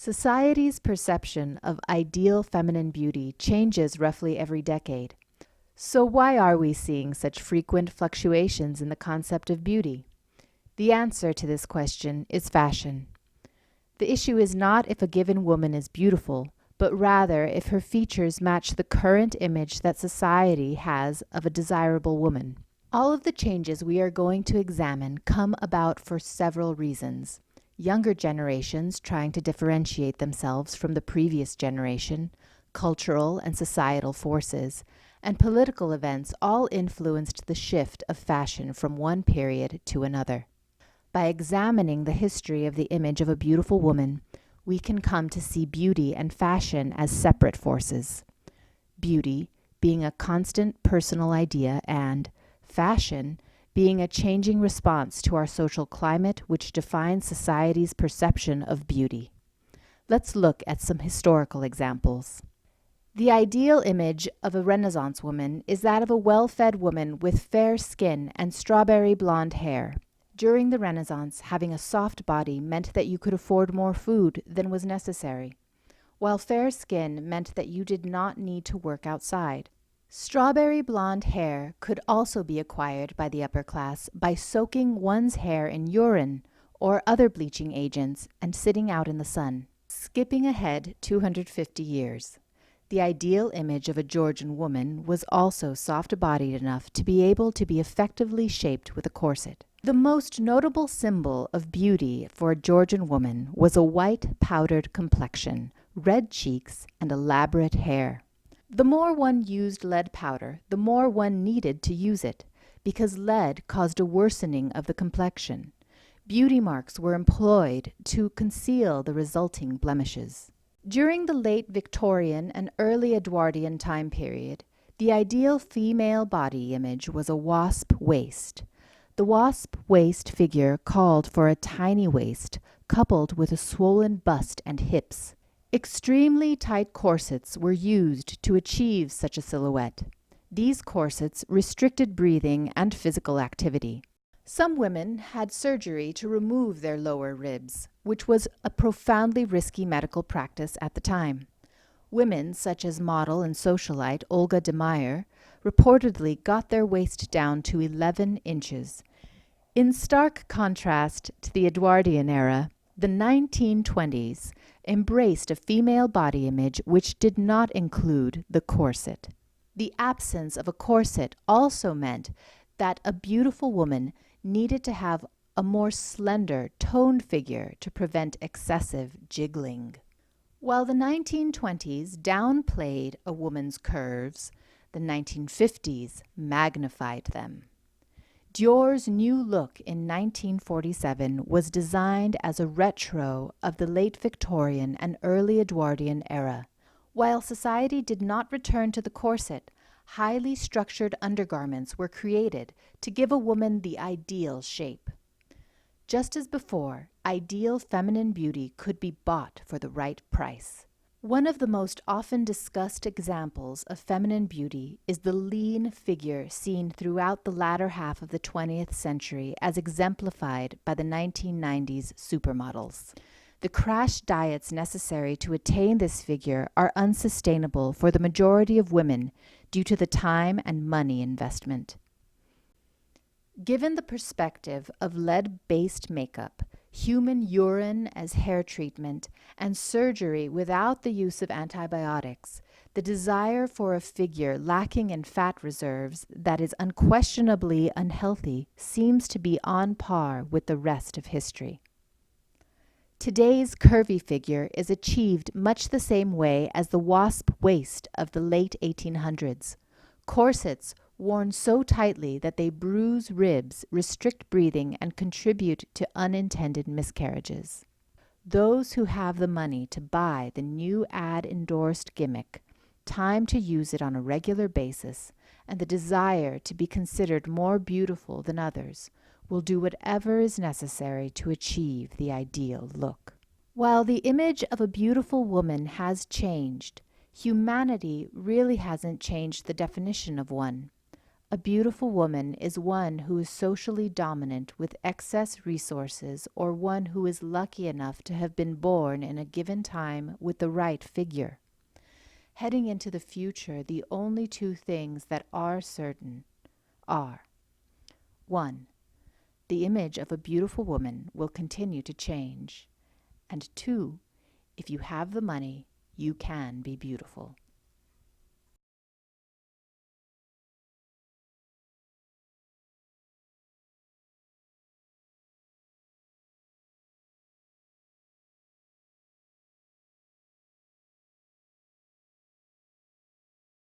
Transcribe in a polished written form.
Society's perception of ideal feminine beauty changes roughly every decade. So why are we seeing such frequent fluctuations in the concept of beauty? The answer to this question is fashion. The issue is not if a given woman is beautiful, but rather if her features match the current image that society has of a desirable woman. All of the changes we are going to examine come about for several reasons. Younger generations trying to differentiate themselves from the previous generation, cultural and societal forces, and political events all influenced the shift of fashion from one period to another. By examining the history of the image of a beautiful woman, we can come to see beauty and fashion as separate forces. Beauty being a constant personal idea and fashion being a changing response to our social climate which defines society's perception of beauty. Let's look at some historical examples. The ideal image of a Renaissance woman is that of a well-fed woman with fair skin and strawberry blonde hair. During the Renaissance, having a soft body meant that you could afford more food than was necessary, while fair skin meant that you did not need to work outside. Strawberry blonde hair could also be acquired by the upper class by soaking one's hair in urine or other bleaching agents and sitting out in the sun. Skipping ahead 250 years. The ideal image of a Georgian woman was also soft-bodied enough to be able to be effectively shaped with a corset. The most notable symbol of beauty for a Georgian woman was a white powdered complexion, red cheeks, and elaborate hair. The more one used lead powder, the more one needed to use it, because lead caused a worsening of the complexion. Beauty marks were employed to conceal the resulting blemishes. During the late Victorian and early Edwardian time period, the ideal female body image was a wasp waist. The wasp waist figure called for a tiny waist, coupled with a swollen bust and hips. Extremely tight corsets were used to achieve such a silhouette. These corsets restricted breathing and physical activity. Some women had surgery to remove their lower ribs, which was a profoundly risky medical practice at the time. Women such as model and socialite Olga de Meyer reportedly got their waist down to 11 inches. In stark contrast to the Edwardian era, the 1920s embraced a female body image which did not include the corset. The absence of a corset also meant that a beautiful woman needed to have a more slender, toned figure to prevent excessive jiggling. While the 1920s downplayed a woman's curves, the 1950s magnified them. Dior's new look in 1947 was designed as a retro of the late Victorian and early Edwardian era. While society did not return to the corset, highly structured undergarments were created to give a woman the ideal shape. Just as before, ideal feminine beauty could be bought for the right price. One of the most often discussed examples of feminine beauty is the lean figure seen throughout the latter half of the 20th century as exemplified by the 1990s supermodels. The crash diets necessary to attain this figure are unsustainable for the majority of women due to the time and money investment. Given the perspective of lead-based makeup, human urine as hair treatment, and surgery without the use of antibiotics, the desire for a figure lacking in fat reserves that is unquestionably unhealthy seems to be on par with the rest of history. Today's curvy figure is achieved much the same way as the wasp waist of the late 1800s. Corsets worn so tightly that they bruise ribs, restrict breathing, and contribute to unintended miscarriages. Those who have the money to buy the new ad-endorsed gimmick, time to use it on a regular basis, and the desire to be considered more beautiful than others, will do whatever is necessary to achieve the ideal look. While the image of a beautiful woman has changed, humanity really hasn't changed the definition of one. A beautiful woman is one who is socially dominant with excess resources, or one who is lucky enough to have been born in a given time with the right figure. Heading into the future, the only two things that are certain are: 1. The image of a beautiful woman will continue to change. And 2. If you have the money, you can be beautiful.